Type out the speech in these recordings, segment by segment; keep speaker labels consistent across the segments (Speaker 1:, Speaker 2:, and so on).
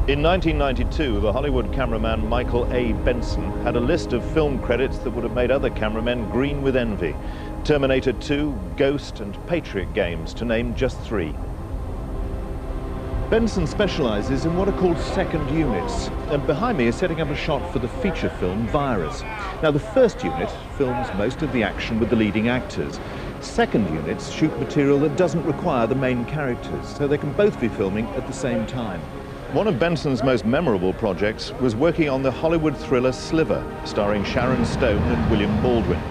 Speaker 1: In 1992, the Hollywood cameraman Michael A. Benson had a list of film credits that would have made other cameramen green with envy. Terminator 2, Ghost, and Patriot Games, to name just three. Benson specializes in what are called second units, and behind me is setting up a shot for the feature film Virus. Now, the first unit films most of the action with the leading actors. Second units shoot material that doesn't require the main characters, so they can both be filming at the same time. One of Benson's most memorable projects was working on the Hollywood thriller Slither, starring Sharon Stone and William Baldwin.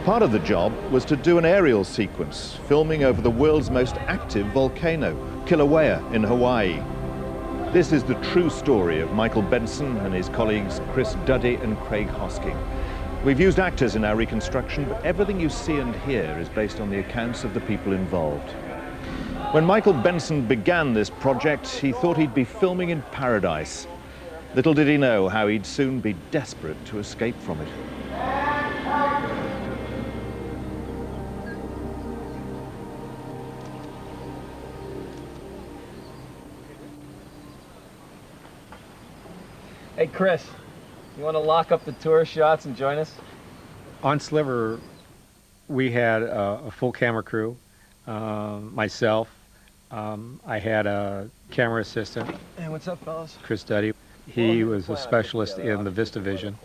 Speaker 1: Part of the job was to do an aerial sequence, filming over the world's most active volcano, Kilauea in Hawaii. This is the true story of Michael Benson and his colleagues Chris Duddy and Craig Hosking. We've used actors in our reconstruction, but everything you see and hear is based on the accounts of the people involved. When Michael Benson began this project, he thought he'd be filming in paradise. Little did he know how he'd soon be desperate to escape from it.
Speaker 2: Hey, Chris, you want to lock up the tourist shots and join us?
Speaker 3: On Slither, we had a full camera crew, myself. I had a camera assistant.
Speaker 2: Hey, what's up, fellas?
Speaker 3: Chris Duddy. He was a specialist in the Vista Vision.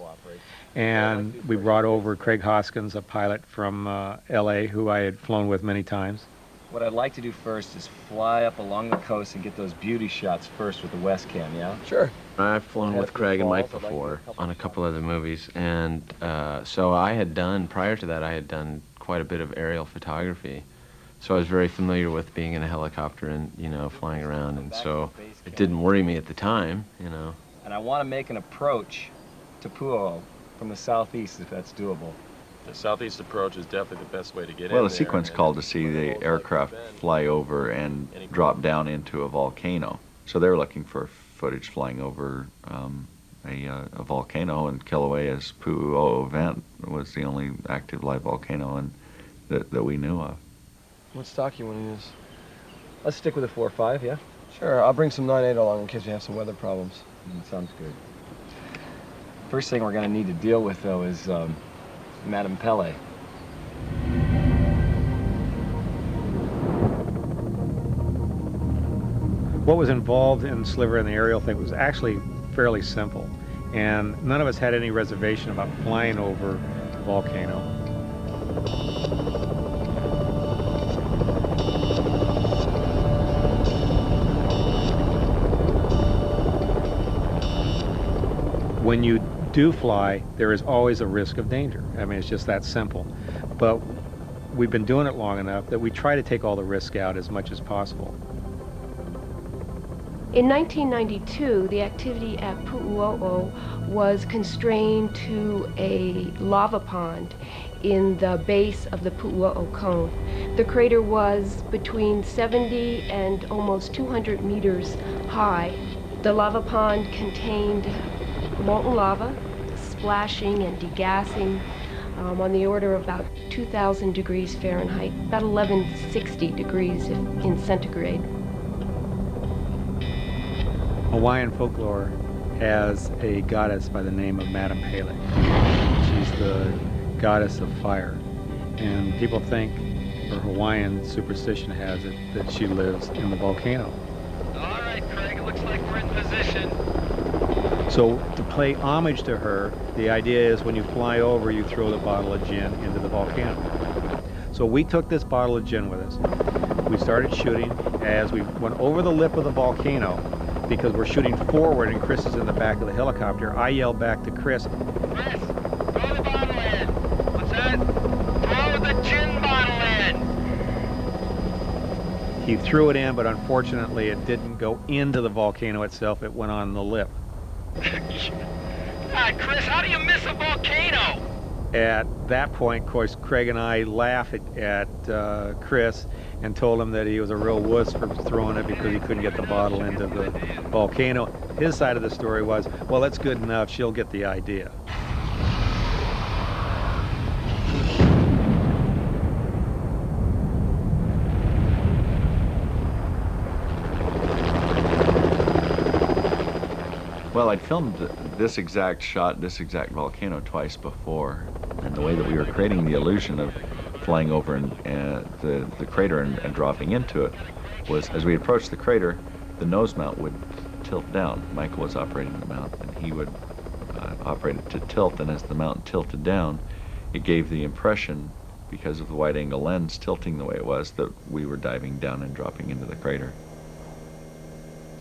Speaker 3: And we brought over Craig Hoskins, a pilot from LA, who I had flown with many times.
Speaker 2: What I'd like to do first is fly up along the coast and get those beauty shots first with the West Cam, yeah?
Speaker 4: Sure. I've flown with Craig and Mike before on a couple other movies, and so I had done, prior to that, I had done quite a bit of aerial photography. So I was very familiar with being in a helicopter and, you know, flying around, and so it didn't worry me at the time, you know.
Speaker 2: And I want to make an approach to Pu'u Oo from the southeast, if that's doable.
Speaker 5: The southeast approach is definitely the best way to get in.
Speaker 6: Well, the sequence called to see the aircraft fly over and drop down into a volcano. So they were looking for footage flying over a volcano, and Kilauea's Pu'u Oo event was the only active live volcano that we knew of.
Speaker 7: What stock you want to use?
Speaker 2: Let's stick with a 4.5, yeah?
Speaker 7: Sure, I'll bring some 9.8 along in case we have some weather problems.
Speaker 2: Sounds good. First thing we're going to need to deal with, though, is Madame Pele.
Speaker 3: What was involved in Slither and the aerial thing was actually fairly simple. And none of us had any reservation about flying over the volcano. When you do fly, there is always a risk of danger. I mean, it's just that simple. But we've been doing it long enough that we try to take all the risk out as much as possible.
Speaker 8: In 1992, the activity at Pu'u Oo was constrained to a lava pond in the base of the Pu'u Oo cone. The crater was between 70 and almost 200 meters high. The lava pond contained molten lava, splashing and degassing on the order of about 2,000 degrees Fahrenheit, about 1160 degrees in centigrade.
Speaker 3: Hawaiian folklore has a goddess by the name of Madame Pele. She's the goddess of fire. And people think, or Hawaiian superstition has it, that she lives in the volcano.
Speaker 9: All right, Craig, it looks like we're in position.
Speaker 3: So to pay homage to her, the idea is when you fly over, you throw the bottle of gin into the volcano. So we took this bottle of gin with us. We started shooting. As we went over the lip of the volcano, because we're shooting forward and Chris is in the back of the helicopter, I yelled back to Chris,
Speaker 9: Chris, throw the bottle in. What's that? Throw the gin bottle in.
Speaker 3: He threw it in, but unfortunately it didn't go into the volcano itself, it went on the lip.
Speaker 9: God, Chris, how do you miss a volcano?
Speaker 3: At that point, of course, Craig and I laughed at Chris and told him that he was a real wuss for throwing it because he couldn't get the bottle into the volcano. His side of the story was, well, that's good enough, she'll get the idea.
Speaker 6: I'd filmed this exact shot, this exact volcano twice before, and the way that we were creating the illusion of flying over the crater and dropping into it was, as we approached the crater, the nose mount would tilt down. Michael was operating the mount, and he would operate it to tilt, and as the mountain tilted down, it gave the impression, because of the wide-angle lens tilting the way it was, that we were diving down and dropping into the crater.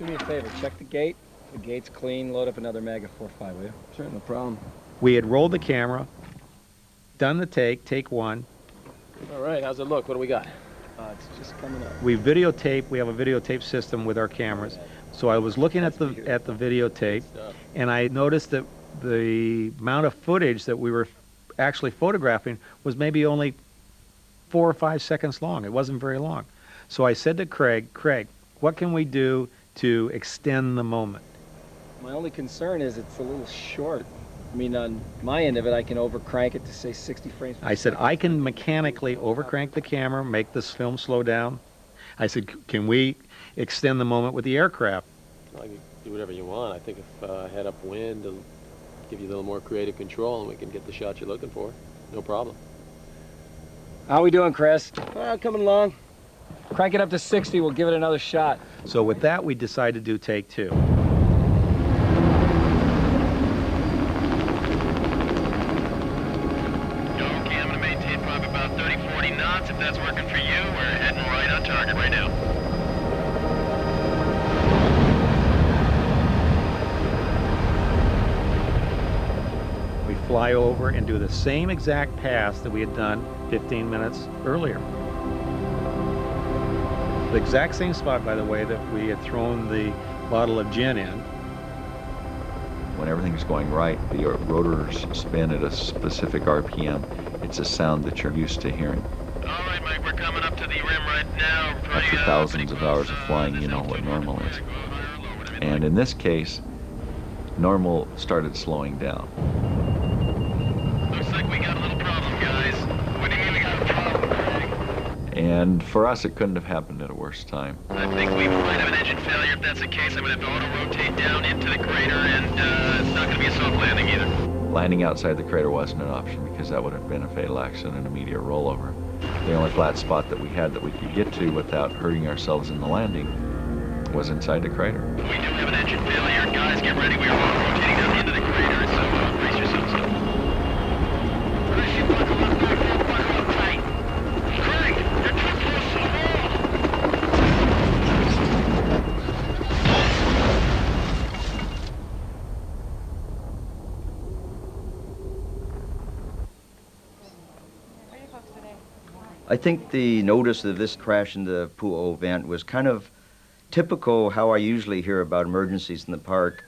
Speaker 2: Do me a favor, check the gate. The gate's clean. Load up another Maga 4.5, will you?
Speaker 7: Sure, no problem.
Speaker 3: We had rolled the camera, done the take one.
Speaker 5: All right, how's it look? What do we got?
Speaker 2: It's just coming up.
Speaker 3: We videotape. We have a videotape system with our cameras. So I was looking at the videotape, and I noticed that the amount of footage that we were actually photographing was maybe only 4 or 5 seconds long. It wasn't very long. So I said to Craig, what can we do to extend the moment?
Speaker 2: My only concern is it's a little short. I mean, on my end of it, I can overcrank it to, say, 60 frames per
Speaker 3: I said,
Speaker 2: second.
Speaker 3: I can mechanically overcrank the camera, make this film slow down. I said, can we extend the moment with the aircraft?
Speaker 5: Well, you can do whatever you want. I think if I had upwind, it'll give you a little more creative control, and we can get the shot you're looking for. No problem.
Speaker 2: How we doing, Chris? Coming along. Crank it up to 60, we'll give it another shot.
Speaker 3: So with that, we decided to do take two.
Speaker 9: Okay, I'm gonna maintain probably about 30, 40 knots. If that's working for you, we're heading right on target right now.
Speaker 3: We fly over and do the same exact pass that we had done 15 minutes earlier. The exact same spot, by the way, that we had thrown the bottle of gin in.
Speaker 6: When everything's going right, the rotors spin at a specific RPM. It's a sound that you're used to hearing.
Speaker 9: All right, Mike, we're coming up to the rim right now.
Speaker 6: After thousands of hours of flying, you know what normal is. And in this case, normal started slowing down.
Speaker 9: Looks like we got a little problem, guys. What do you mean we got a problem, Craig?
Speaker 6: And for us, it couldn't have happened at a worse time.
Speaker 9: I think we might have an engine failure. If that's the case, I'm going to have to auto-rotate down into the crater, and it's not going to be a soft landing either.
Speaker 6: Landing outside the crater wasn't an option because that would have been a fatal accident and immediate rollover. The only flat spot that we had that we could get to without hurting ourselves in the landing was inside the crater.
Speaker 9: We do have an engine failure. Guys, get ready. We are auto-rotating down into the crater, so brace yourselves up. Buckle up tight. Craig, you're too close to the wall.
Speaker 10: I think the notice of this crash in the Pu'u Oo vent was kind of typical how I usually hear about emergencies in the park.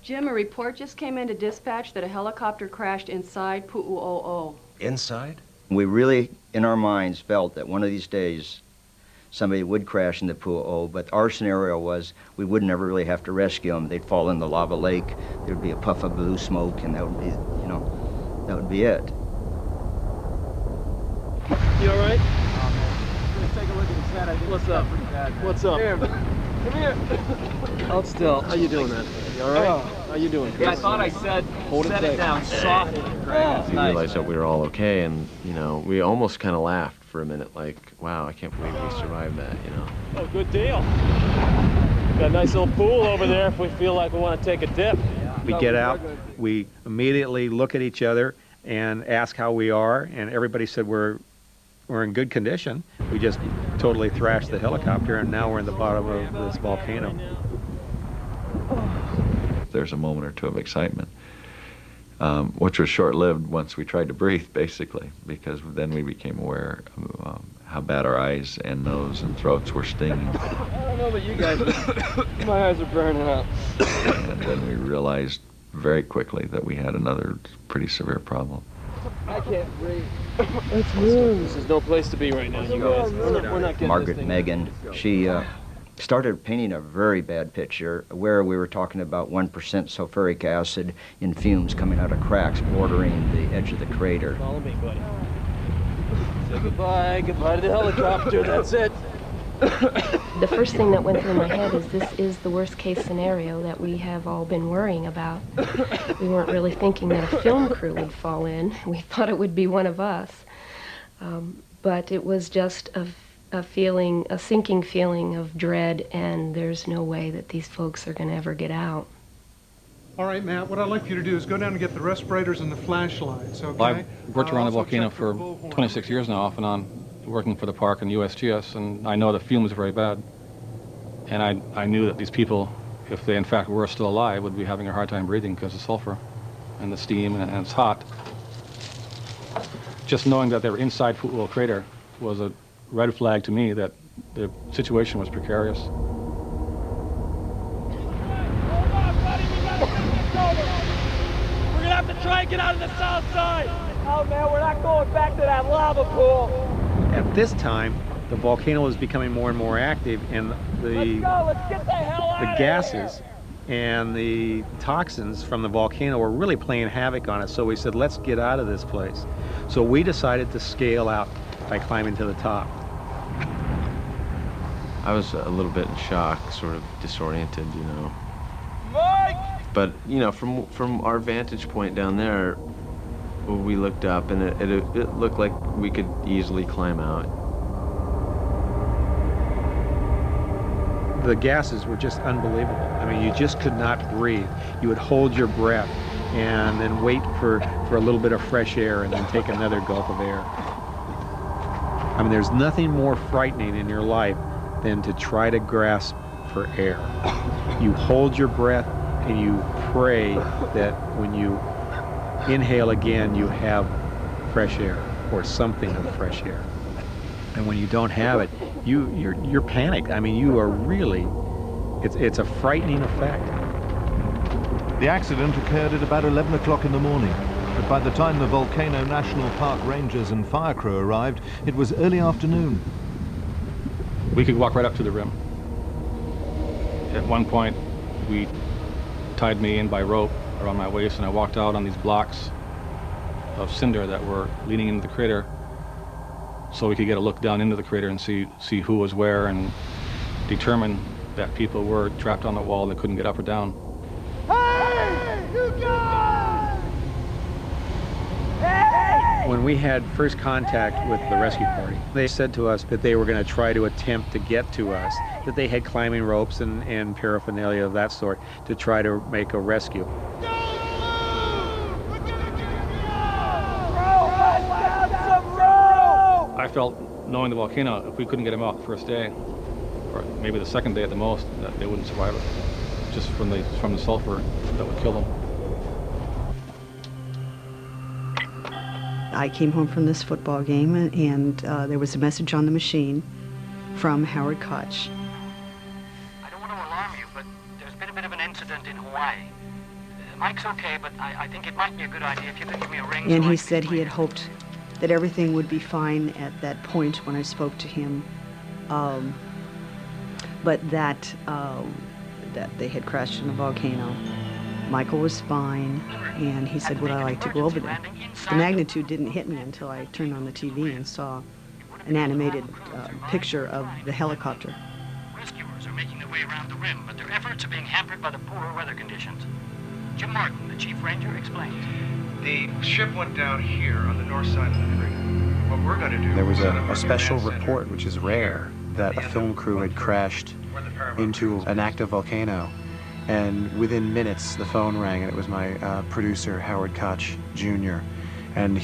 Speaker 11: Jim, a report just came into dispatch that a helicopter crashed inside Pu'u Oo.
Speaker 12: Inside?
Speaker 10: We really, in our minds, felt that one of these days somebody would crash in the Pu'u Oo, but our scenario was we would never really have to rescue them. They'd fall in the lava lake, there'd be a puff of blue smoke, and that would be, you know, that would be it.
Speaker 7: You all right?
Speaker 2: Let's take a look at his head. I think
Speaker 7: What's
Speaker 2: it's
Speaker 7: up?
Speaker 2: pretty bad, man.
Speaker 7: What's up?
Speaker 2: Here. Come here.
Speaker 7: Hold still. How you doing, man? You all right? How you doing?
Speaker 2: Yeah, I thought I said set it down softly.
Speaker 4: We realized that we were all okay, and you know, we almost kind of laughed for a minute, like, wow, I can't believe we survived that, you know.
Speaker 5: Oh, good deal. Got a nice little pool over there if we feel like we want to take a dip.
Speaker 3: We get out, we immediately look at each other and ask how we are, and everybody said we're in good condition. We just totally thrashed the helicopter, and now we're in the bottom of this volcano.
Speaker 6: There's a moment or two of excitement, which was short-lived once we tried to breathe, basically, because then we became aware of how bad our eyes and nose and throats were stinging.
Speaker 7: I don't know about you guys, but my eyes are burning up.
Speaker 6: And then we realized very quickly that we had another pretty severe problem.
Speaker 7: I can't breathe. Let's move.
Speaker 5: This is no place to be right now, you guys.
Speaker 7: We're not getting
Speaker 10: Margaret
Speaker 7: this thing
Speaker 10: Megan, she started painting a very bad picture where we were talking about 1% sulfuric acid in fumes coming out of cracks bordering the edge of the crater.
Speaker 5: Follow me, buddy. Say goodbye. Goodbye to the helicopter. That's it.
Speaker 8: The first thing that went through my head is this is the worst case scenario that we have all been worrying about. We weren't really thinking that a film crew would fall in. We thought it would be one of us. But it was just a feeling, a sinking feeling of dread, and there's no way that these folks are going to ever get out.
Speaker 12: All right, Matt, what I'd like for you to do is go down and get the respirators and the flashlights, okay?
Speaker 13: Well, I've worked around the volcano for 26 years now, off and on, working for the park and USGS, and I know the fumes are very bad. And I knew that these people, if they in fact were still alive, would be having a hard time breathing because of sulfur and the steam, and it's hot. Just knowing that they were inside Pu'u Oo crater was a red flag to me that the situation was precarious.
Speaker 9: We're gonna have to try and get out of the south side. Oh man, we're not going back to that lava pool.
Speaker 3: At this time, the volcano was becoming more and more active, and the gases and the toxins from the volcano were really playing havoc on us. So we said, let's get out of this place. So we decided to scale out by climbing to the top.
Speaker 4: I was a little bit in shock, sort of disoriented, you know. But, you know, from our vantage point down there, we looked up and it looked like we could easily climb out.
Speaker 3: The gases were just unbelievable. I mean, you just could not breathe. You would hold your breath and then wait for a little bit of fresh air and then take another gulp of air. I mean, there's nothing more frightening in your life than to try to grasp for air. You hold your breath and you pray that when you inhale again, you have fresh air or something of fresh air. And when you don't have it, you're panicked. I mean, you are really, it's a frightening effect.
Speaker 1: The accident occurred at about 11 o'clock in the morning, but by the time the Volcano National Park rangers and fire crew arrived, it was early afternoon.
Speaker 13: We could walk right up to the rim. At one point, we tied me in by rope around my waist, and I walked out on these blocks of cinder that were leading into the crater, so we could get a look down into the crater and see who was where and determine that people were trapped on the wall that couldn't get up or down.
Speaker 9: Hey, you guys! Hey!
Speaker 3: When we had first contact with the rescue party, they said to us that they were going to try to attempt to get to us, that they had climbing ropes and paraphernalia of that sort to try to make a rescue.
Speaker 13: I felt, knowing the volcano, if we couldn't get them out the first day, or maybe the second day at the most, that they wouldn't survive it, just from the sulfur that would kill them.
Speaker 14: I came home from this football game, and there was a message on the machine from Howard Koch.
Speaker 15: I don't want to alarm you, but there's been a bit of an incident in Hawaii. Mike's okay, but I think it might be a good idea if you could give me a ring.
Speaker 14: And he said he had hoped that everything would be fine at that point when I spoke to him, but that they had crashed in a volcano. Michael was fine, and he said, would I like to go over there? The magnitude didn't hit me until I turned on the TV and saw an animated picture of the helicopter.
Speaker 15: Rescuers are making their way around the rim, but their efforts are being hampered by the poor weather conditions. Jim Martin, the chief ranger, explains.
Speaker 16: The ship went down here on the north side of the crater. What we're going to do...
Speaker 17: There was a special report, which is rare, that a film crew had crashed into an active volcano. And within minutes, the phone rang, and it was my producer, Howard Koch, Jr. And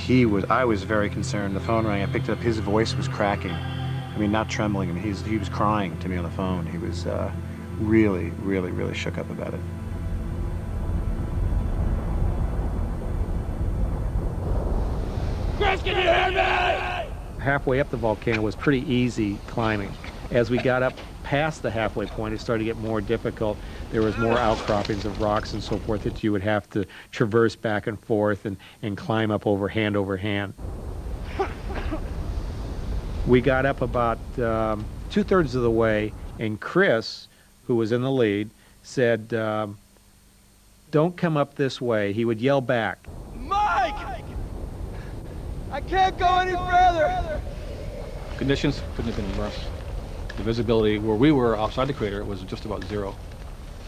Speaker 17: I was very concerned. The phone rang, I picked it up, his voice was cracking. I mean, not trembling, I mean, he was crying to me on the phone. He was really, really, really shook up about it.
Speaker 9: Chris, can you hear me?
Speaker 3: Halfway up the volcano was pretty easy climbing. As we got up past the halfway point, it started to get more difficult. There was more outcroppings of rocks and so forth that you would have to traverse back and forth and climb up over hand. We got up about 2/3 of the way, and Chris, who was in the lead, said, don't come up this way. He would yell back.
Speaker 9: Mike! I can't go any further!
Speaker 13: Conditions couldn't have been worse. The visibility where we were outside the crater was just about zero.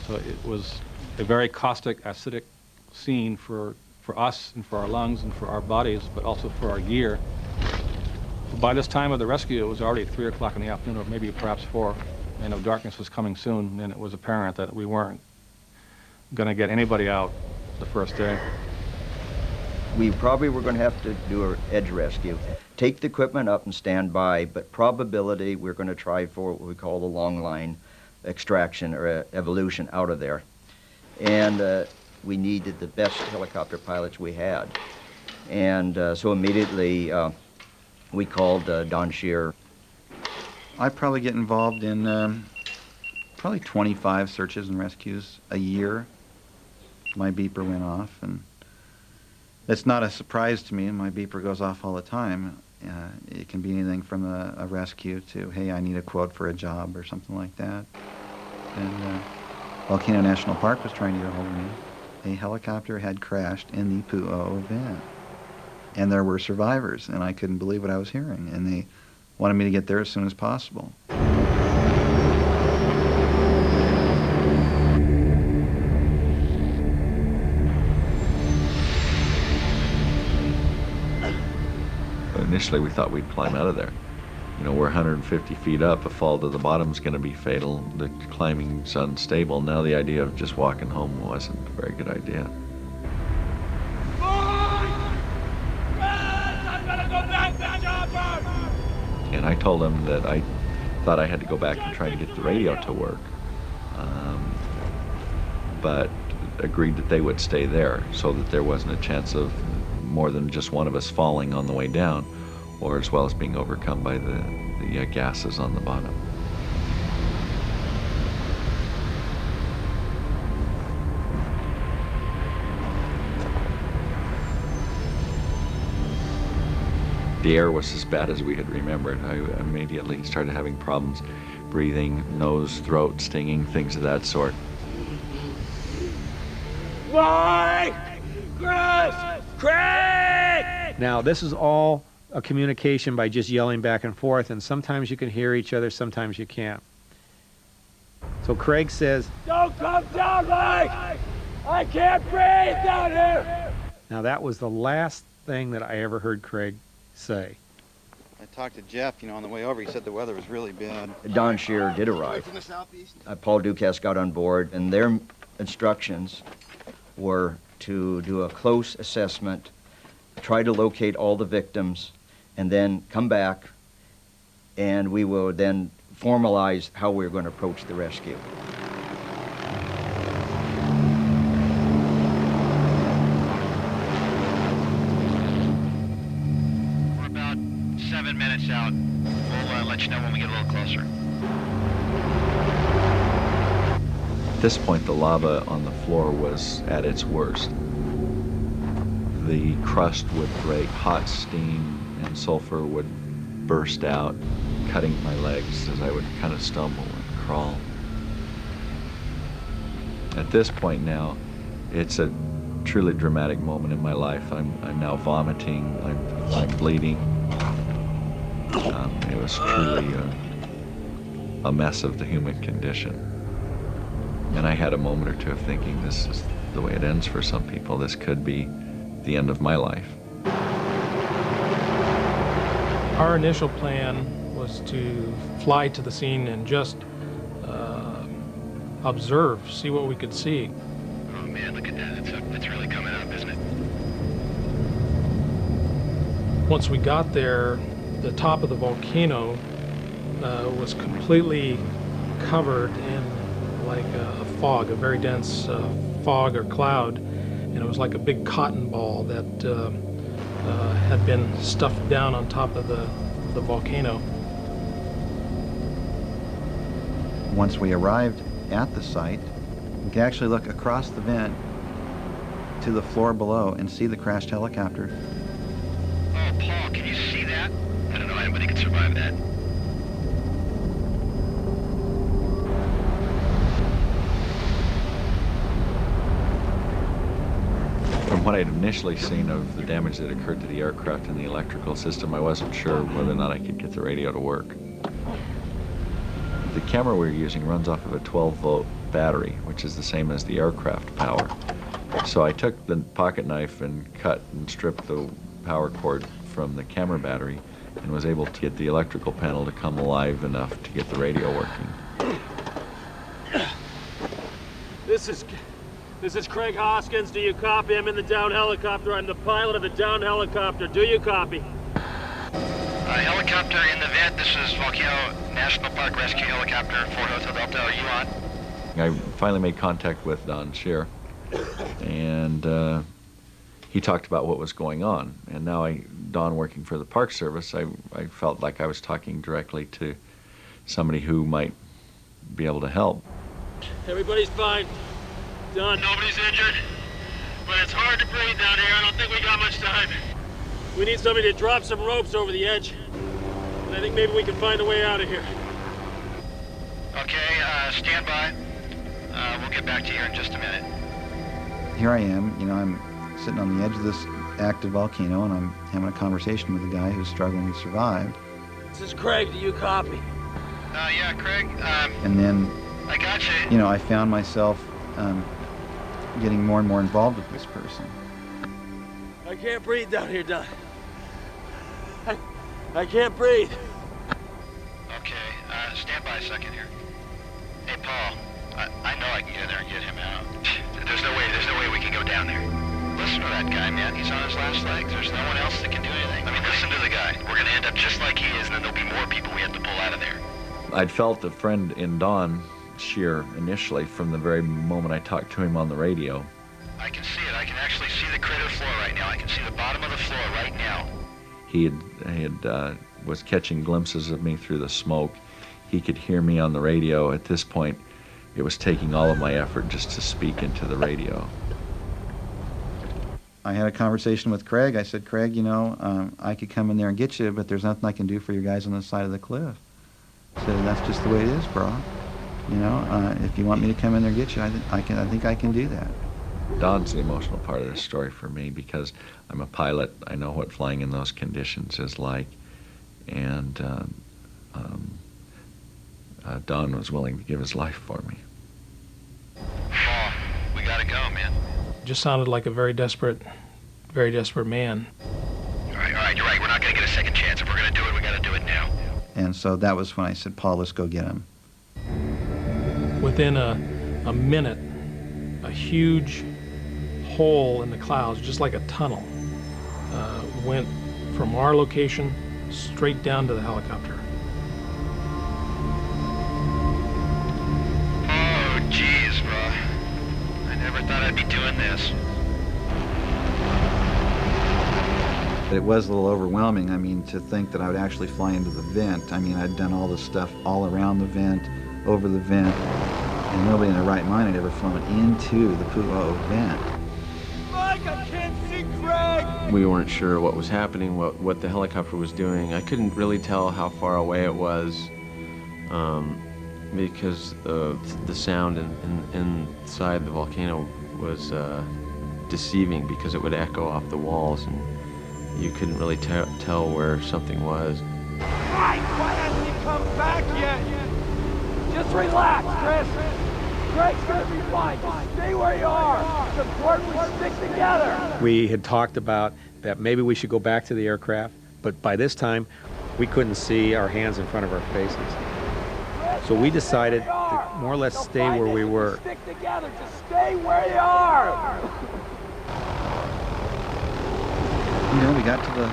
Speaker 13: So it was a very caustic, acidic scene for us and for our lungs and for our bodies, but also for our gear. By this time of the rescue, it was already 3 o'clock in the afternoon, or maybe perhaps 4. You know, darkness was coming soon, and it was apparent that we weren't going to get anybody out the first day.
Speaker 10: We probably were going to have to do an edge rescue. Take the equipment up and stand by, but probability we're going to try for what we call the long line extraction or evolution out of there. And we needed the best helicopter pilots we had. And so immediately we called Don Shear.
Speaker 18: I probably get involved in probably 25 searches and rescues a year. My beeper went off, and it's not a surprise to me. My beeper goes off all the time. It can be anything from a rescue to, hey, I need a quote for a job or something like that. And Volcano National Park was trying to get a hold of me. A helicopter had crashed in the Pu'u Oo event, and there were survivors, and I couldn't believe what I was hearing, and they wanted me to get there as soon as possible.
Speaker 6: Initially, we thought we'd climb out of there. You know, we're 150 feet up. A fall to the bottom is going to be fatal. The climbing's unstable. Now the idea of just walking home wasn't a very good idea. And I told them that I thought I had to go back and try to get the radio to work, but agreed that they would stay there so that there wasn't a chance of more than just one of us falling on the way down, or as well as being overcome by the gases on the bottom. The air was as bad as we had remembered. I immediately started having problems breathing, nose, throat stinging, things of that sort.
Speaker 19: Mike! Chris! Craig!
Speaker 3: Now, this is all a communication by just yelling back and forth, and sometimes you can hear each other, sometimes you can't. So Craig says,
Speaker 19: "Don't come down, Mike! I can't breathe down here!"
Speaker 3: Now, that was the last thing that I ever heard Craig say.
Speaker 20: I talked to Jeff, you know, on the way over. He said the weather was really bad.
Speaker 10: Don Shear did arrive. Paul Dukas got on board, and their instructions were to do a close assessment, try to locate all the victims, and then come back, and we will then formalize how we're going to approach the rescue.
Speaker 9: We're about 7 minutes out. We'll let you know when we get a little closer.
Speaker 6: At this point, the lava on the floor was at its worst. The crust would break, hot steam and sulfur would burst out, cutting my legs as I would kind of stumble and crawl. At this point now, it's a truly dramatic moment in my life. I'm now vomiting, I'm bleeding. It was truly a mess of the human condition. And I had a moment or two of thinking, this is the way it ends for some people. This could be the end of my life.
Speaker 21: Our initial plan was to fly to the scene and just observe, see what we could see.
Speaker 9: Oh man, look at that. It's really coming up, isn't it?
Speaker 21: Once we got there, the top of the volcano was completely covered in like a fog, a very dense fog or cloud, and it was like a big cotton ball that had been stuffed down on top of the volcano.
Speaker 18: Once we arrived at the site, we could actually look across the vent to the floor below and see the crashed helicopter.
Speaker 9: Oh, Paul, can you see that? I don't know how anybody could survive that.
Speaker 6: From what I'd initially seen of the damage that occurred to the aircraft and the electrical system, I wasn't sure whether or not I could get the radio to work. The camera we're using runs off of a 12-volt battery, which is the same as the aircraft power. So I took the pocket knife and cut and stripped the power cord from the camera battery and was able to get the electrical panel to come alive enough to get the radio working.
Speaker 19: This is Craig Hoskins. Do you copy? I'm in the down helicopter. I'm the pilot of the down helicopter. Do you copy?
Speaker 9: Helicopter in the vent. This is Volcano National Park Rescue Helicopter, Fort Hotel Delta. Are you on?
Speaker 6: I finally made contact with Don Scheer, and he talked about what was going on. And now Don working for the Park Service, I felt like I was talking directly to somebody who might be able to help.
Speaker 19: Everybody's fine. Done.
Speaker 9: Nobody's injured, but it's hard to breathe down here. I don't think we got much time.
Speaker 19: We need somebody to drop some ropes over the edge. And I think maybe we can find a way out of here.
Speaker 9: Okay, stand by. We'll get back to you here in just a minute.
Speaker 18: Here I am, you know, I'm sitting on the edge of this active volcano, and I'm having a conversation with a guy who's struggling to survive.
Speaker 19: This is Craig. Do you copy?
Speaker 9: Yeah, Craig.
Speaker 18: And then,
Speaker 9: I got you.
Speaker 18: You know, I found myself getting more and more involved with this person.
Speaker 19: I can't breathe down here, Don. I can't breathe.
Speaker 9: Okay, stand by a second here. Hey, Paul, I know I can get in there and get him out. There's no way we can go down there. Listen to that guy, man. He's on his last legs. There's no one else that can do anything. I mean, listen to the guy. We're gonna end up just like he is, and then there'll be more people we have to pull out of there.
Speaker 6: I'd felt a friend in Don Scheer initially from the very moment I talked to him on the radio.
Speaker 9: I can see it. I can actually see the crater floor right now. I can see the bottom of the floor right now.
Speaker 6: He was catching glimpses of me through the smoke. He could hear me on the radio. At this point, it was taking all of my effort just to speak into the radio.
Speaker 18: I had a conversation with Craig. I said, Craig, you know, I could come in there and get you, but there's nothing I can do for you guys on the side of the cliff. I said, that's just the way it is, bro. You know, if you want me to come in there and get you, I think I can do that.
Speaker 6: Don's the emotional part of this story for me because I'm a pilot. I know what flying in those conditions is like, and Don was willing to give his life for me.
Speaker 9: Paul, we gotta go, man.
Speaker 21: Just sounded like a very desperate man.
Speaker 9: All right, you're right. We're not gonna get a second chance. If we're gonna do it, we gotta do it now.
Speaker 18: And so that was when I said, Paul, let's go get him.
Speaker 21: Within a minute, a huge hole in the clouds, just like a tunnel, went from our location straight down to the helicopter.
Speaker 9: Oh, jeez, bro. I never thought I'd be doing this.
Speaker 18: It was a little overwhelming, I mean, to think that I would actually fly into the vent. I mean, I'd done all this stuff all around the vent, over the vent, and nobody in their right mind had ever flown into the Pu'u Oo vent.
Speaker 19: Mike, I can't see Craig!
Speaker 4: We weren't sure what was happening, what the helicopter was doing. I couldn't really tell how far away it was because the sound inside the volcano was deceiving because it would echo off the walls and you couldn't really tell where something was.
Speaker 19: Mike, why hasn't he come back yet? Just relax, Chris. Craig's gonna be fine. Just stay where you are. It's important we stick together.
Speaker 3: We had talked about that maybe we should go back to the aircraft, but by this time, we couldn't see our hands in front of our faces. So we decided to more or less stay where we were.
Speaker 19: Stick together. Just stay where you are.
Speaker 18: You know, we got to the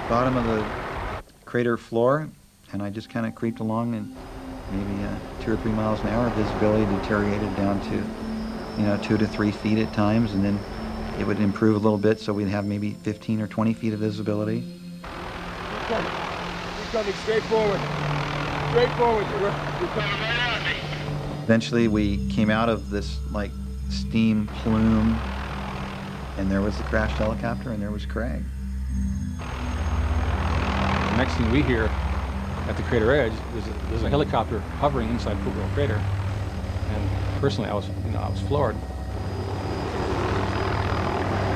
Speaker 18: bottom of the crater floor, and I just kind of creeped along, and maybe 2 or 3 miles an hour, visibility deteriorated down to, you know, 2 to 3 feet at times, and then it would improve a little bit, so we'd have maybe 15 or 20 feet of visibility.
Speaker 19: We're coming straight forward. Straight forward. You're coming right on me.
Speaker 18: Eventually, we came out of this, like, steam plume, and there was the crashed helicopter, and there was Craig.
Speaker 13: The next thing we hear at the crater edge there's a helicopter hovering inside Pu'u Oo crater, and personally I was floored.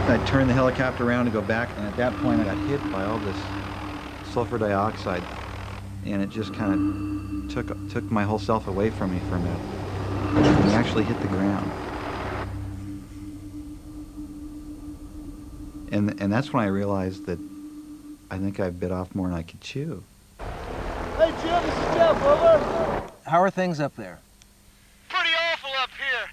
Speaker 18: I turned the helicopter around to go back, and at that point I got hit by all this sulfur dioxide, and it just kind of took my whole self away from me for a minute. And he actually hit the ground. And that's when I realized that I think I bit off more than I could chew.
Speaker 19: Hey, Jim, this is Jeff, over.
Speaker 7: How are things up there?
Speaker 9: Pretty awful up here.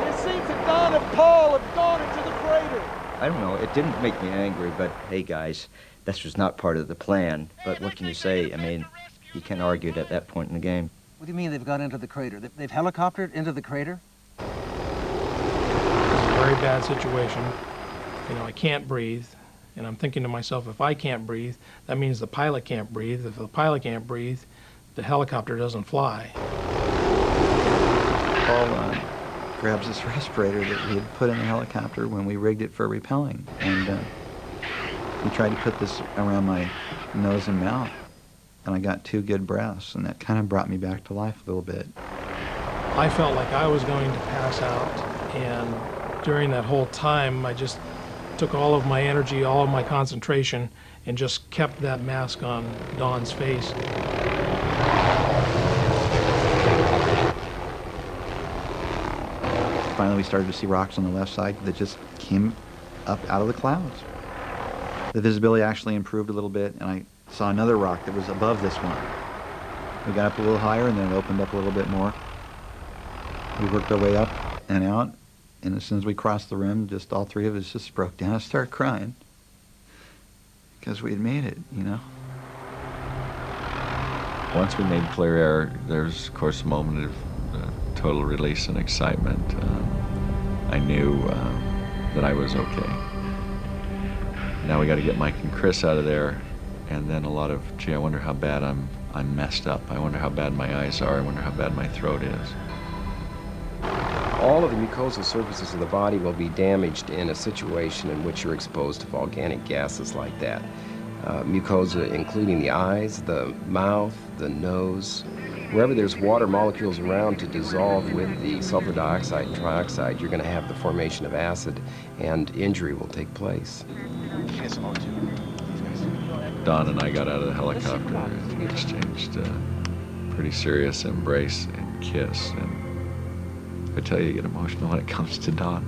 Speaker 19: It seems that Don and Paul have gone into the crater.
Speaker 10: I don't know, it didn't make me angry, but hey guys, this was not part of the plan. But what can you say? I mean, you can't argue it at that point in the game.
Speaker 7: What do you mean they've gone into the crater? They've helicoptered into the crater?
Speaker 21: It's a very bad situation. You know, I can't breathe. And I'm thinking to myself, if I can't breathe, that means the pilot can't breathe. If the pilot can't breathe, the helicopter doesn't fly.
Speaker 18: Paul grabs this respirator that we had put in the helicopter when we rigged it for repelling. And he tried to put this around my nose and mouth. And I got 2 good breaths, and that kind of brought me back to life a little bit.
Speaker 21: I felt like I was going to pass out. And during that whole time, I just took all of my energy, all of my concentration, and just kept that mask on Don's face.
Speaker 18: Finally, we started to see rocks on the left side that just came up out of the clouds. The visibility actually improved a little bit, and I saw another rock that was above this one. We got up a little higher, and then it opened up a little bit more. We worked our way up and out. And as soon as we crossed the rim, just all 3 of us just broke down and started crying. Because we had made it, you know?
Speaker 6: Once we made clear air, there's, of course, a moment of total release and excitement. I knew that I was okay. Now we got to get Mike and Chris out of there, and then a lot of, gee, I wonder how bad I'm messed up. I wonder how bad my eyes are. I wonder how bad my throat is.
Speaker 11: All of the mucosal surfaces of the body will be damaged in a situation in which you're exposed to volcanic gases like that. Mucosa including the eyes, the mouth, the nose. Wherever there's water molecules around to dissolve with the sulfur dioxide and trioxide, you're going to have the formation of acid, and injury will take place.
Speaker 6: Don and I got out of the helicopter and we exchanged a pretty serious embrace and kiss. And I tell you get emotional when it comes to Don.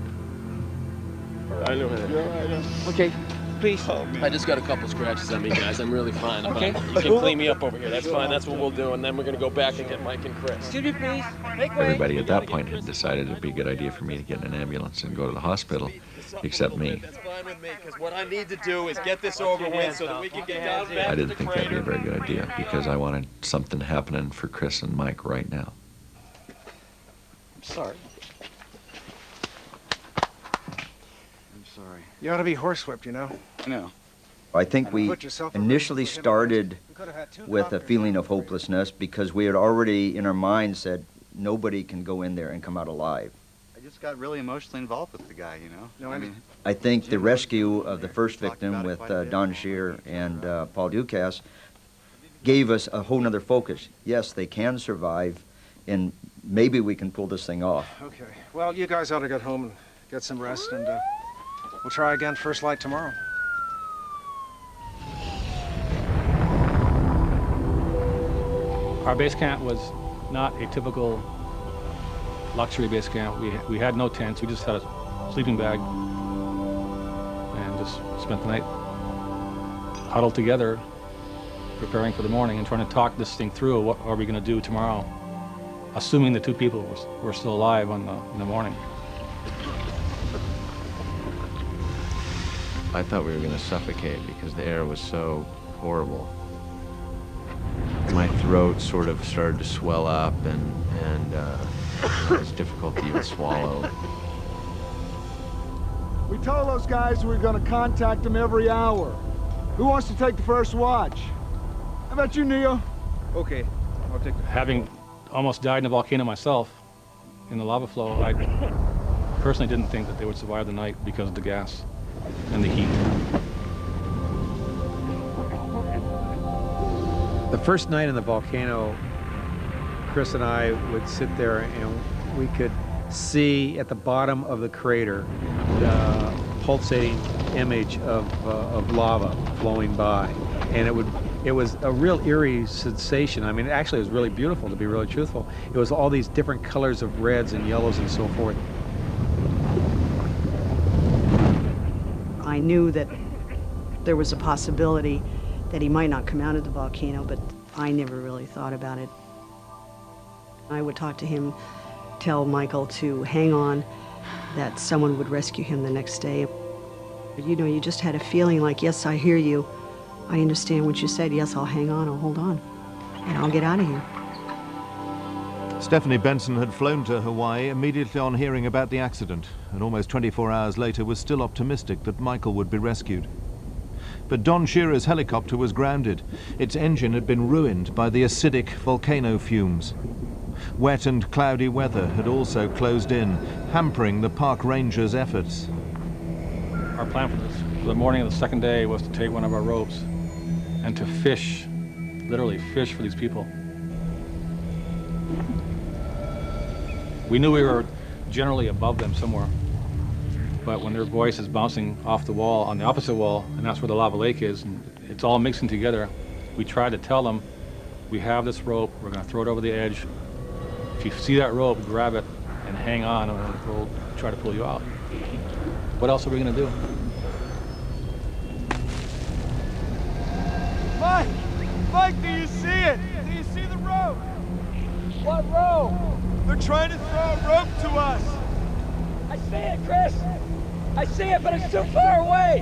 Speaker 5: I know that.
Speaker 7: You're all right. Okay, please.
Speaker 5: I just got a couple scratches on me, guys. I'm really fine. I'm
Speaker 7: Okay.
Speaker 5: fine. You can clean me up over here. That's fine. That's what we'll do. And then we're going to go back and get Mike and Chris.
Speaker 7: Excuse me, please. Make way.
Speaker 6: Everybody at that point had decided it'd be a good idea for me to get in an ambulance and go to the hospital, except me.
Speaker 5: That's fine with me, because what I need to do is get this over with so that we can get down back
Speaker 6: I
Speaker 5: to
Speaker 6: didn't
Speaker 5: the
Speaker 6: think that'd be a
Speaker 5: crater.
Speaker 6: very good idea because I wanted something happening for Chris and Mike right now.
Speaker 5: I'm sorry.
Speaker 16: I'm sorry. You ought to be horsewhipped, you know?
Speaker 20: I know.
Speaker 10: I think we initially started with a feeling of hopelessness because we had already in our minds said nobody can go in there and come out alive.
Speaker 20: I just got really emotionally involved with the guy, you know?
Speaker 16: No, I mean,
Speaker 10: I think the rescue of the first victim with Don Shear and Paul Ducasse gave us a whole nother focus. Yes, they can survive, and maybe we can pull this thing off.
Speaker 16: okay. Well, you guys ought to get home and get some rest, and we'll try again first light tomorrow.
Speaker 13: Our base camp was not a typical luxury base camp. We had no tents. We just had a sleeping bag and just spent the night huddled together, preparing for the morning and trying to talk this thing through. What are we going to do tomorrow? Assuming the 2 people were still alive in the morning.
Speaker 4: I thought we were going to suffocate because the air was so horrible. My throat sort of started to swell up and it was difficult to even swallow.
Speaker 19: We told those guys we were going to contact them every hour. Who wants to take the first watch? How about you, Neil?
Speaker 16: Okay, I'll take the...
Speaker 13: Having almost died in a volcano myself, in the lava flow, I personally didn't think that they would survive the night because of the gas and the heat.
Speaker 3: The first night in the volcano, Chris and I would sit there and we could see at the bottom of the crater the pulsating image of lava flowing by. And it would It was a real eerie sensation. I mean, actually, it was really beautiful, to be really truthful. It was all these different colors of reds and yellows and so forth.
Speaker 14: I knew that there was a possibility that he might not come out of the volcano, but I never really thought about it. I would talk to him, tell Michael to hang on, that someone would rescue him the next day. You know, you just had a feeling like, yes, I hear you. I understand what you said. Yes, I'll hang on, I'll hold on, and I'll get out of here.
Speaker 1: Stephanie Benson had flown to Hawaii immediately on hearing about the accident, and almost 24 hours later was still optimistic that Michael would be rescued. But Don Shearer's helicopter was grounded. Its engine had been ruined by the acidic volcano fumes. Wet and cloudy weather had also closed in, hampering the park rangers' efforts.
Speaker 13: Our plan for the morning of the second day was to take one of our ropes and to fish, literally fish for these people. We knew we were generally above them somewhere, but when their voice is bouncing off the wall, on the opposite wall, and that's where the lava lake is, and it's all mixing together, we tried to tell them, we have this rope, we're going to throw it over the edge. If you see that rope, grab it and hang on, and we'll try to pull you out. What else are we going to do?
Speaker 19: Mike, do you see it? Do you see the rope? What rope? They're trying to throw a rope to us.
Speaker 15: I see it, Chris. I see it, but it's too far away.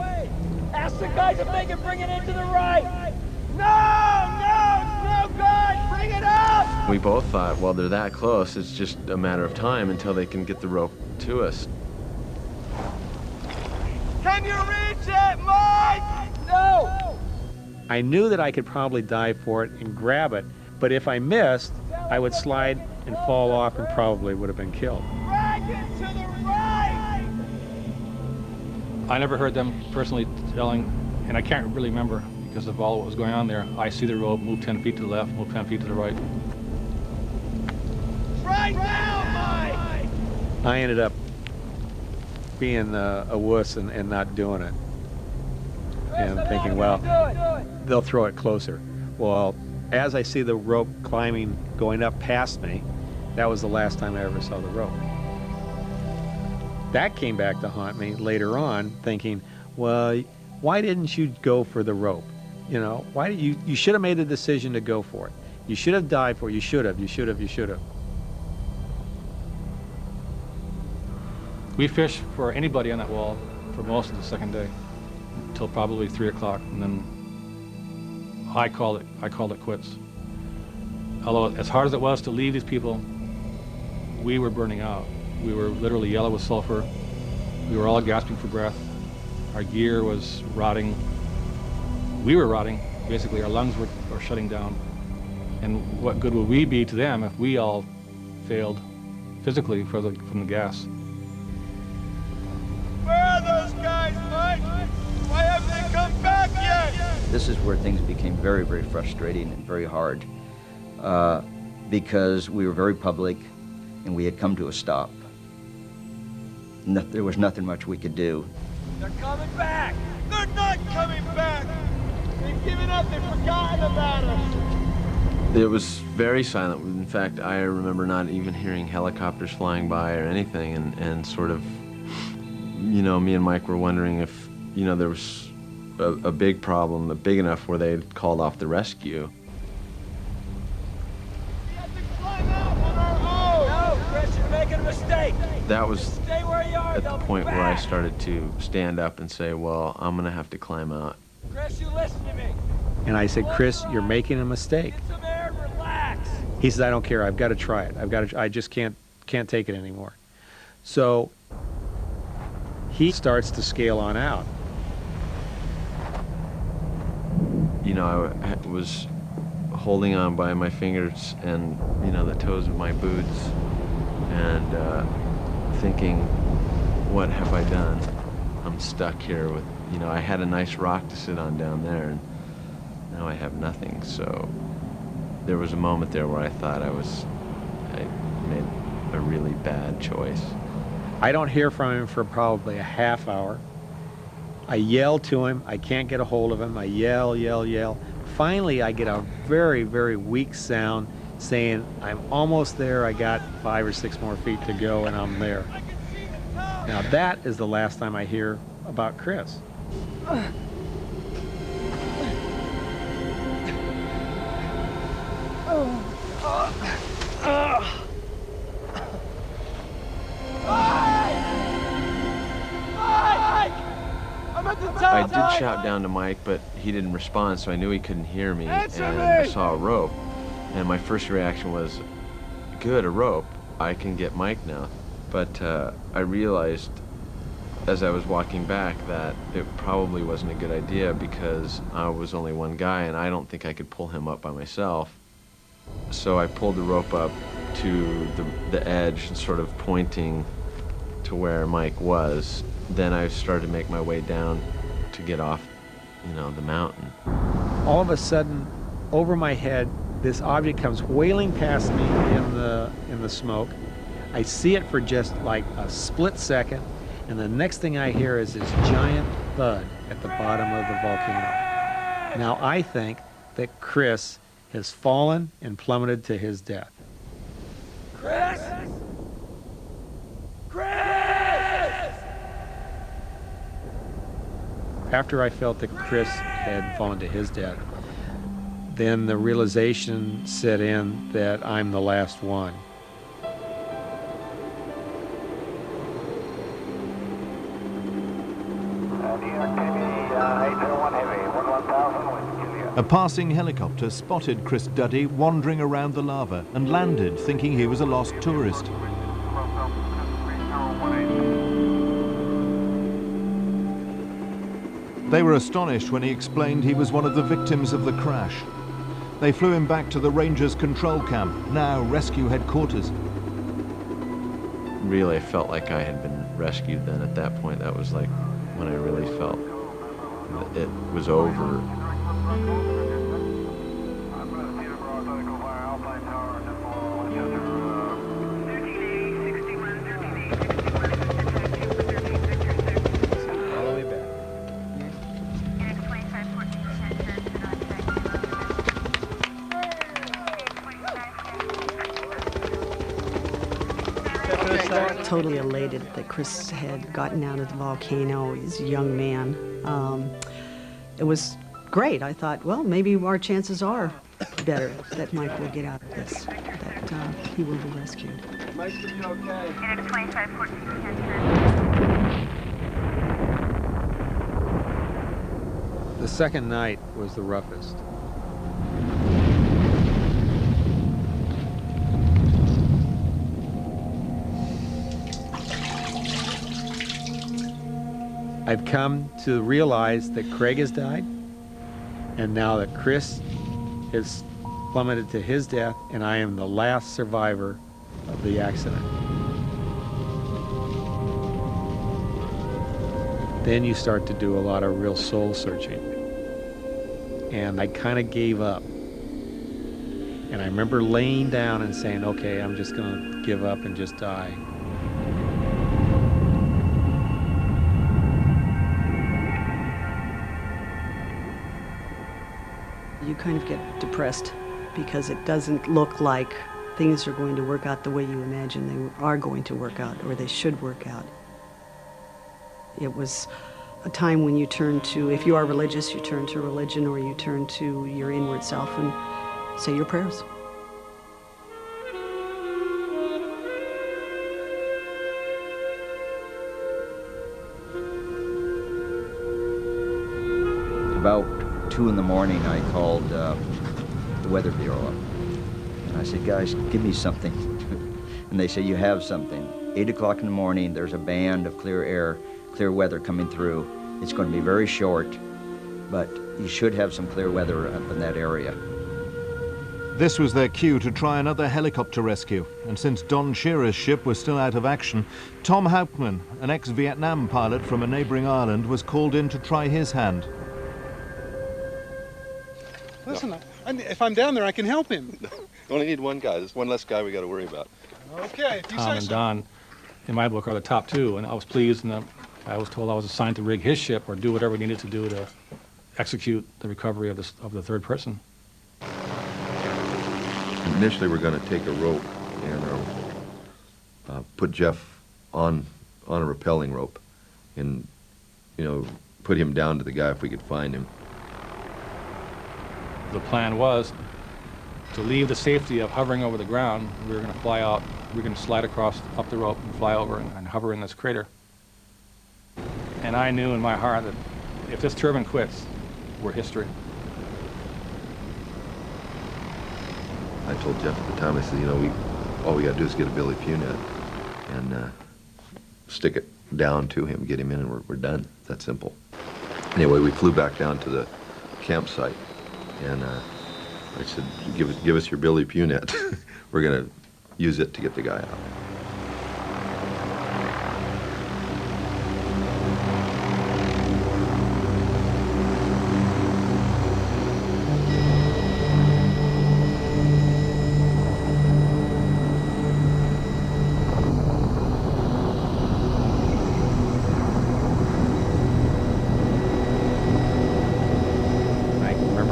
Speaker 15: Ask the guys if they can bring it into the right. No, it's no good. Bring it up.
Speaker 4: We both thought, well, they're that close, it's just a matter of time until they can get the rope to us.
Speaker 19: Can you reach it, Mike? No.
Speaker 3: I knew that I could probably dive for it and grab it, but if I missed, I would slide and fall off and probably would have been killed.
Speaker 19: Drag it to the right.
Speaker 13: I never heard them personally telling, and I can't really remember because of all what was going on there. I see the rope, move 10 feet to the left, move 10 feet to the right.
Speaker 19: Right now, Mike!
Speaker 3: I ended up being a wuss and not doing it. And thinking, well, they'll throw it closer. Well, as I see the rope climbing, going up past me, that was the last time I ever saw the rope. That came back to haunt me later on, thinking, well, why didn't you go for the rope? You know, why did you should have made a decision to go for it. You should have dived for it. You should have.
Speaker 13: We fished for anybody on that wall for most of the second day, until probably 3 o'clock, and then I called it quits. Although as hard as it was to leave these people, we were burning out. We were literally yellow with sulfur. We were all gasping for breath. Our gear was rotting. We were rotting. Basically, our lungs were shutting down. And what good would we be to them if we all failed physically from the gas?
Speaker 19: Where are those guys, Mike? Why haven't they come back yet?
Speaker 10: This is where things became very, very frustrating and very hard because we were very public and we had come to a stop. There was nothing much we could do.
Speaker 19: They're coming back. They're not coming back. They've given up. They've forgotten about us.
Speaker 4: It was very silent. In fact, I remember not even hearing helicopters flying by or anything, and sort of, you know, me and Mike were wondering if, you know, there was a big problem, big enough where they had called off the rescue.
Speaker 19: We have to climb out on our own.
Speaker 15: No, Chris, you're making a mistake.
Speaker 4: That was
Speaker 15: Stay where you are.
Speaker 4: at the point where I started to stand up and say, well, I'm going to have to climb out.
Speaker 15: Chris, you listen to me.
Speaker 3: And I said, Chris, you're making a mistake.
Speaker 15: Get some air and relax.
Speaker 3: He said, I don't care. I've got to try it. I just can't take it anymore. So he starts to scale on out.
Speaker 4: You know, I was holding on by my fingers and, you know, the toes of my boots and thinking, what have I done? I'm stuck here with, you know, I had a nice rock to sit on down there, and now I have nothing. So there was a moment there where I thought I made a really bad choice.
Speaker 3: I don't hear from him for probably a half hour. I yell to him. I can't get a hold of him. I yell. finally I get a very, very weak sound saying, I'm almost there, I got 5 or 6 more feet to go, and I'm there. Now that is the last time I hear about Chris.
Speaker 4: I did shout down to Mike, but he didn't respond, so I knew he couldn't hear me, and I saw a rope. And my first reaction was, good, a rope. I can get Mike now. But I realized as I was walking back that it probably wasn't a good idea because I was only one guy and I don't think I could pull him up by myself. So I pulled the rope up to the edge, sort of pointing to where Mike was. Then I started to make my way down to get off, you know, the mountain.
Speaker 3: All of a sudden, over my head, this object comes wailing past me in the smoke. I see it for just like a split second, and the next thing I hear is this giant thud at the bottom of the volcano. Now I think that Chris has fallen and plummeted to his death.
Speaker 15: Chris! Chris!
Speaker 3: After I felt that Chris had fallen to his death, then the realization set in that I'm the last one.
Speaker 1: A passing helicopter spotted Chris Duddy wandering around the lava and landed thinking he was a lost tourist. They were astonished when he explained he was one of the victims of the crash. They flew him back to the Rangers control camp, now rescue headquarters.
Speaker 4: Really, I felt like I had been rescued then at that point. That was like when I really felt that it was over.
Speaker 14: Totally elated that Chris had gotten out of the volcano. He's a young man. It was great. I thought, well, maybe our chances are better that Mike will get out of this, that he will be rescued.
Speaker 15: Mike will be okay.
Speaker 3: The second night was the roughest. I've come to realize that Craig has died, and now that Chris has plummeted to his death, and I am the last survivor of the accident. Then you start to do a lot of real soul searching. And I kind of gave up. And I remember laying down and saying, okay, I'm just going to give up and just die.
Speaker 14: You kind of get depressed because it doesn't look like things are going to work out the way you imagine they are going to work out, or they should work out. It was a time when you turn to, if you are religious, you turn to religion, or you turn to your inward self and say your prayers.
Speaker 10: About 2 in the morning, I called the Weather Bureau up. And I said, guys, give me something. And they said, you have something. 8 o'clock in the morning, there's a band of clear air, clear weather coming through. It's going to be very short, but you should have some clear weather up in that area.
Speaker 1: This was their cue to try another helicopter rescue, and since Don Shearer's ship was still out of action, Tom Hauptmann, an ex-Vietnam pilot from a neighboring island, was called in to try his hand.
Speaker 12: Listen, if I'm down there, I can help him.
Speaker 2: Only need one guy. There's one less guy we got to worry about.
Speaker 12: Okay, if you
Speaker 13: Tom
Speaker 12: say
Speaker 13: and
Speaker 12: so.
Speaker 13: Don, in my book, are the top two, and I was pleased, and I was told I was assigned to rig his ship or do whatever we needed to do to execute the recovery of the third person.
Speaker 2: Initially, we're going to take a rope and put Jeff on a rappelling rope, and put him down to the guy if we could find him.
Speaker 13: The plan was to leave the safety of hovering over the ground. We were going to fly out. We were going to slide across up the rope and fly over and hover in this crater. And I knew in my heart that if this turbine quits, we're history.
Speaker 2: I told Jeff at the time, I said, all we got to do is get a Billy Pugh net and stick it down to him, get him in, and we're done. That simple. Anyway, we flew back down to the campsite, and I said, give us your Billy Pugh net. We're going to use it to get the guy out.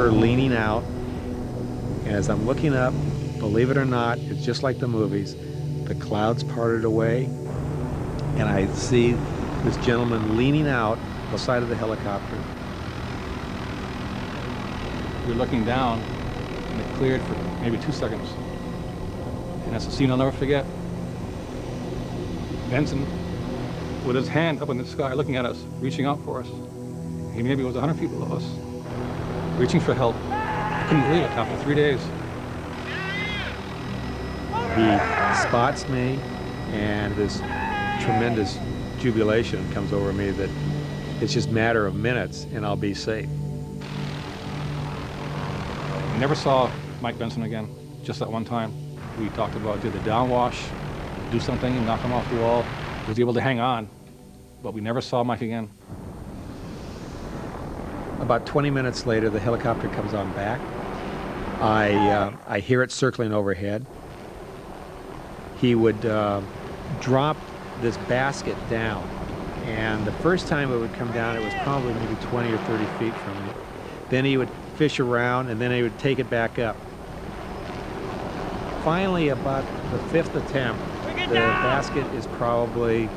Speaker 3: Leaning out, and as I'm looking up, believe it or not, it's just like the movies. The clouds parted away, and I see this gentleman leaning out the side of the helicopter.
Speaker 13: You're looking down, and it cleared for maybe 2 seconds. And that's a scene I'll never forget. Benson, with his hand up in the sky, looking at us, reaching out for us. He maybe was 100 feet below us, reaching for help. I couldn't believe it after 3 days.
Speaker 3: He spots me, and this tremendous jubilation comes over me that it's just a matter of minutes and I'll be safe.
Speaker 13: I never saw Mike Benson again, just that one time. We talked about did the downwash, do something, knock him off the wall. He was able to hang on, but we never saw Mike again.
Speaker 3: About 20 minutes later, the helicopter comes on back. I hear it circling overhead. He would drop this basket down, and the first time it would come down, it was probably maybe 20 or 30 feet from me. Then he would fish around, and then he would take it back up. Finally, about the 5th attempt, the basket is probably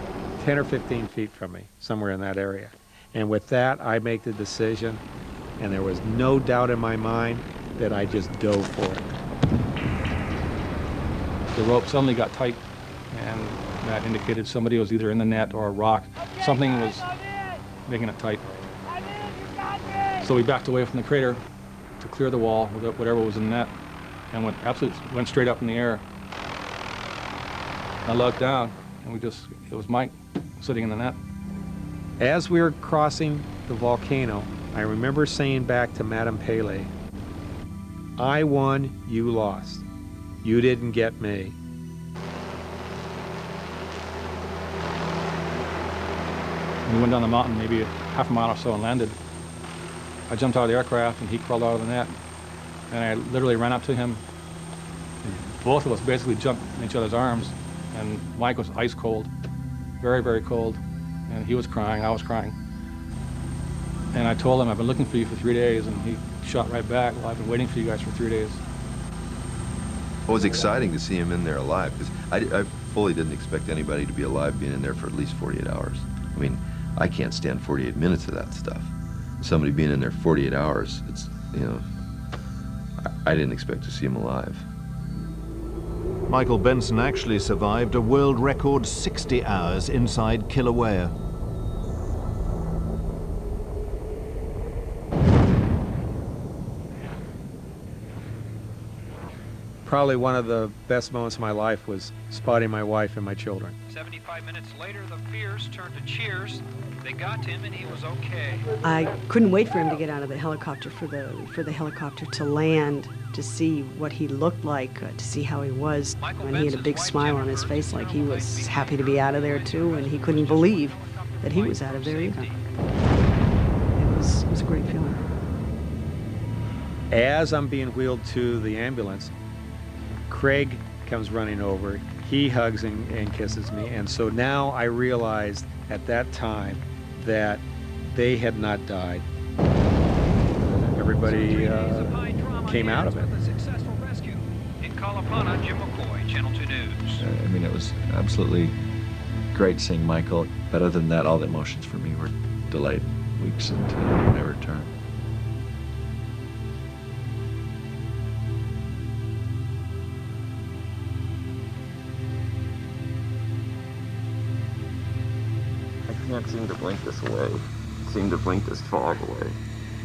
Speaker 3: 10 or 15 feet from me, somewhere in that area. And with that, I make the decision, and there was no doubt in my mind that I just dove for it.
Speaker 13: The rope suddenly got tight, and that indicated somebody was either in the net or a rock. Something was making it tight. So we backed away from the crater to clear the wall, whatever was in the net, and went straight up in the air. I looked down, and it was Mike sitting in the net.
Speaker 3: As we were crossing the volcano, I remember saying back to Madame Pele, I won, you lost. You didn't get me.
Speaker 13: We went down the mountain maybe half a mile or so and landed. I jumped out of the aircraft and he crawled out of the net. And I literally ran up to him. And both of us basically jumped in each other's arms. And Mike was ice cold, very, very cold. And he was crying, I was crying. And I told him, I've been looking for you for 3 days. And he shot right back, well, I've been waiting for you guys for 3 days.
Speaker 2: It was exciting to see him in there alive, because I fully didn't expect anybody to be alive being in there for at least 48 hours. I mean, I can't stand 48 minutes of that stuff. Somebody being in there 48 hours, it's, I didn't expect to see him alive.
Speaker 1: Michael Benson actually survived a world record 60 hours inside Kilauea.
Speaker 3: Probably one of the best moments of my life was spotting my wife and my children.
Speaker 8: 75 minutes later, the fears turned to cheers. They got him and he was okay.
Speaker 14: I couldn't wait for him to get out of the helicopter, for the helicopter to land, to see what he looked like, to see how he was. And he had a big smile on his face, like he was happy to be out of there too, and he couldn't believe that he was out of there either. It was a great feeling.
Speaker 3: As I'm being wheeled to the ambulance, Craig comes running over. He hugs and kisses me. And so now I realized at that time that they had not died. everybody came out of it.
Speaker 8: In Kalapana, Jim McCoy, Channel 2 News.
Speaker 6: I mean, it was absolutely great seeing Michael. But other than that, all the emotions for me were delayed weeks until my return.
Speaker 17: I can't seem to blink this away. Seem to blink this fog away.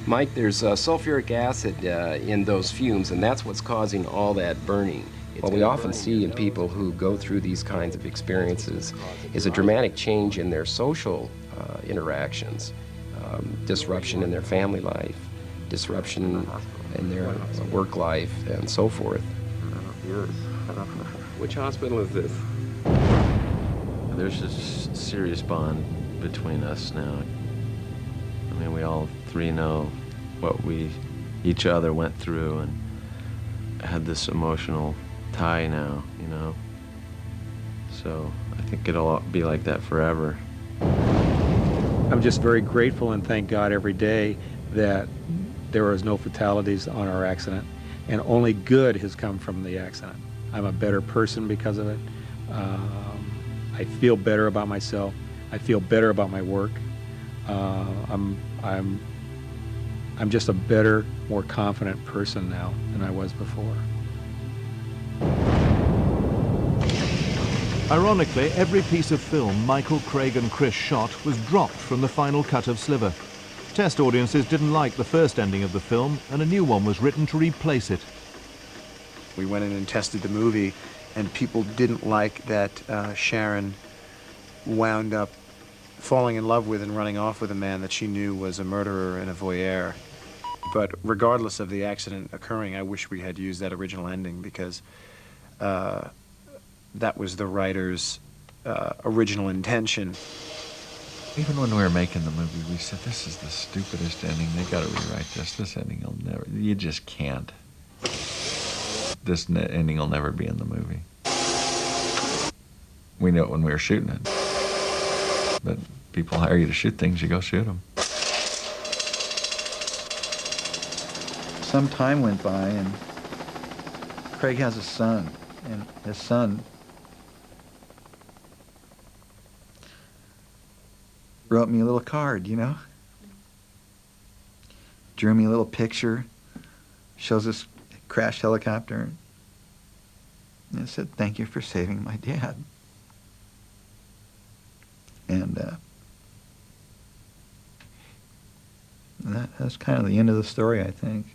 Speaker 11: Mike, there's sulfuric acid in those fumes, and that's what's causing all that burning. What we often see in people who go through these kinds of experiences is a dramatic change in their social interactions, disruption in their family life, disruption in their work life, and so forth.
Speaker 17: Which hospital is this?
Speaker 4: There's a serious bond between us now. I mean, we all three know what we each other went through and had this emotional tie now, you know. So I think it'll be like that forever.
Speaker 3: I'm just very grateful and thank God every day that there was no fatalities on our accident, and only good has come from the accident. I'm a better person because of it. I feel better about myself. I feel better about my work. I'm just a better, more confident person now than I was before.
Speaker 1: Ironically, every piece of film Michael, Craig and Chris shot was dropped from the final cut of Slither. Test audiences didn't like the first ending of the film, and a new one was written to replace it.
Speaker 22: We went in and tested the movie, and people didn't like that Sharon wound up falling in love with and running off with a man that she knew was a murderer and a voyeur. But regardless of the accident occurring, I wish we had used that original ending, because that was the writer's original intention.
Speaker 6: Even when we were making the movie, we said, this is the stupidest ending. They got to rewrite this. This ending will never, you just can't. This ending will never be in the movie. We knew it when we were shooting it. But people hire you to shoot things, you go shoot them.
Speaker 18: Some time went by, and Craig has a son, and his son wrote me a little card, you know? Drew me a little picture, shows this crashed helicopter, and it said, "Thank you for saving my dad." And that's kind of the end of the story, I think.